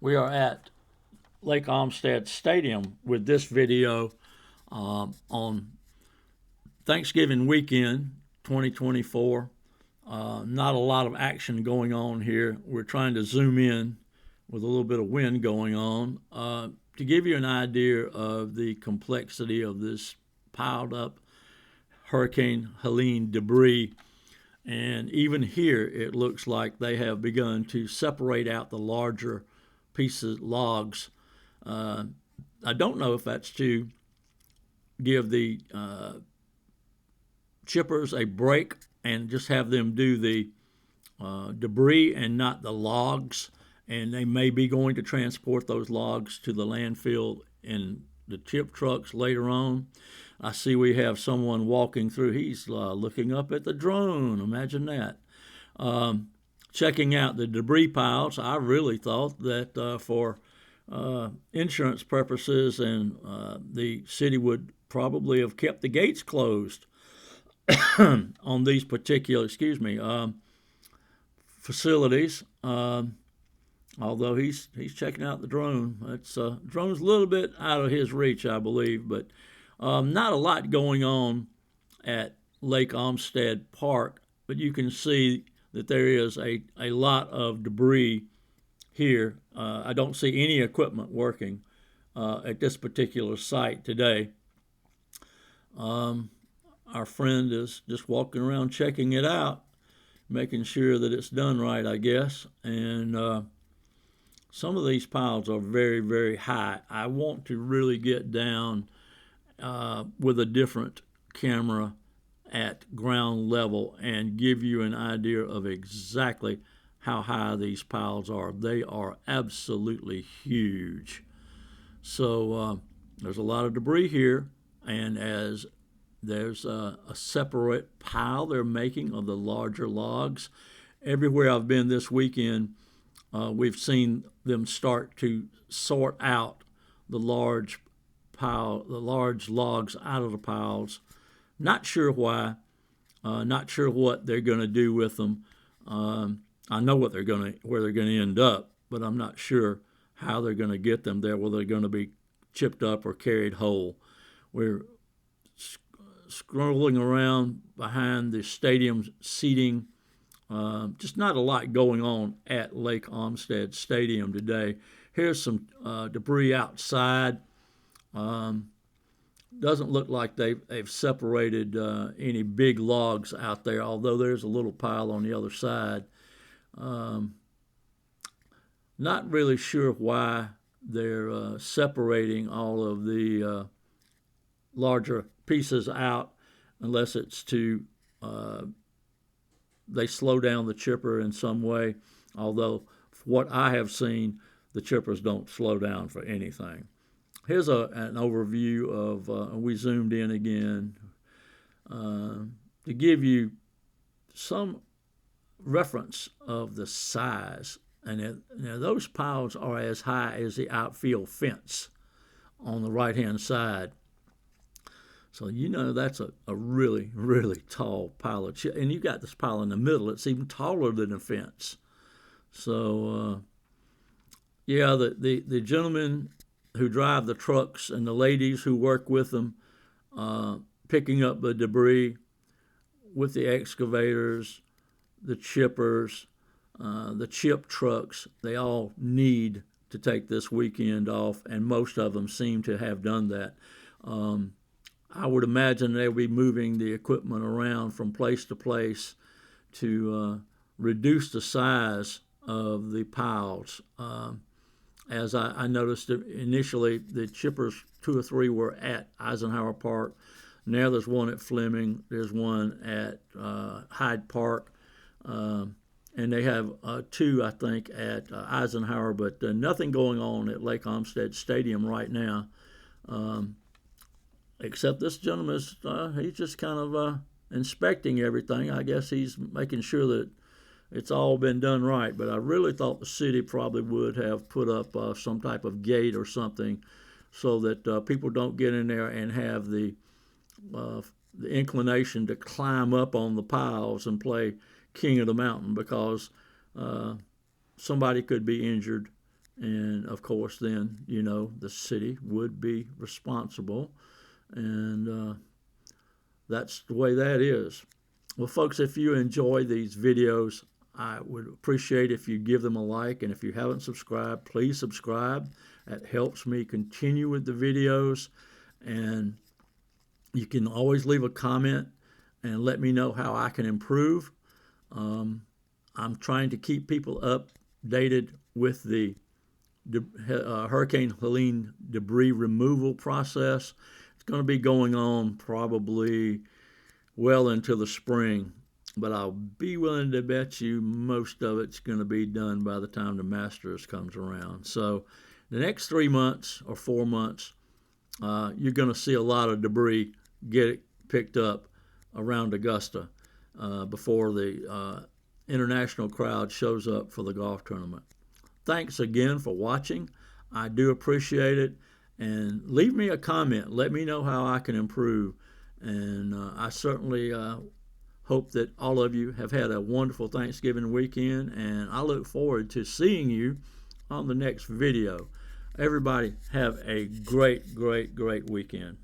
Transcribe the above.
We are at Lake Olmstead Stadium with this video on Thanksgiving weekend 2024. Not a lot of action going on here. We're trying to zoom in with a little bit of wind going on to give you an idea of the complexity of this piled up Hurricane Helene debris. And even here, it looks like they have begun to separate out the larger pieces, logs. I don't know if that's to give the chippers a break and just have them do the debris and not the logs. And they may be going to transport those logs to the landfill in the chip trucks later on. I see we have someone walking through. He's looking up at the drone. Imagine that. Checking out the debris piles. I really thought that for insurance purposes and the city would probably have kept the gates closed on these particular, facilities. Although he's checking out the drone. It's drone's a little bit out of his reach, I believe, but not a lot going on at Lake Olmstead Park, but you can see that there is a lot of debris here. I don't see any equipment working at this particular site today. Our friend is just walking around checking it out, making sure that it's done right, I guess. And some of these piles are very, very high. I want to really get down with a different camera at ground level and give you an idea of exactly how high these piles are. They are absolutely huge. So there's a lot of debris here, and as there's a separate pile they're making of the larger logs. Everywhere I've been this weekend, we've seen them start to sort out the large logs out of the piles. Not sure why. Not sure what they're going to do with them. I know where they're going to end up, but I'm not sure how they're going to get them there. Whether they're going to be chipped up or carried whole. We're scrolling around behind the stadium seating. Just not a lot going on at Lake Olmstead Stadium today. Here's some debris outside. Doesn't look like they've separated any big logs out there, although there's a little pile on the other side. Not really sure why they're separating all of the larger pieces out, unless it's to they slow down the chipper in some way. Although, from what I have seen, the chippers don't slow down for anything. Here's an overview of, we zoomed in again to give you some reference of the size. And now those piles are as high as the outfield fence on the right-hand side. So that's a really, really tall pile of chips. And you got this pile in the middle. It's even taller than the fence. So, the gentlemen who drive the trucks and the ladies who work with them, picking up the debris with the excavators, the chippers, the chip trucks, they all need to take this weekend off, and most of them seem to have done that. I would imagine they'll be moving the equipment around from place to place to reduce the size of the piles. As I noticed initially, the chippers, 2 or 3 were at Eisenhower Park. Now there's one at Fleming. There's one at Hyde Park. And they have 2, I think, at Eisenhower, but nothing going on at Lake Olmstead Stadium right now. Except this gentleman he's just kind of inspecting everything. I guess he's making sure that it's all been done right. But I really thought the city probably would have put up some type of gate or something so that people don't get in there and have the inclination to climb up on the piles and play king of the mountain, because somebody could be injured And of course, then, the city would be responsible. And that's the way that is. Well, folks, if you enjoy these videos, I would appreciate if you give them a like. And if you haven't subscribed, please subscribe. That helps me continue with the videos. And you can always leave a comment and let me know how I can improve. I'm trying to keep people updated with the Hurricane Helene debris removal process. It's going to be going on probably well into the spring, but I'll be willing to bet you most of it's going to be done by the time the Masters comes around. So the next 3 months or 4 months, you're going to see a lot of debris get picked up around Augusta before the international crowd shows up for the golf tournament. Thanks again for watching. I do appreciate it. And leave me a comment. Let me know how I can improve. And I certainly hope that all of you have had a wonderful Thanksgiving weekend. And I look forward to seeing you on the next video. Everybody have a great, great, great weekend.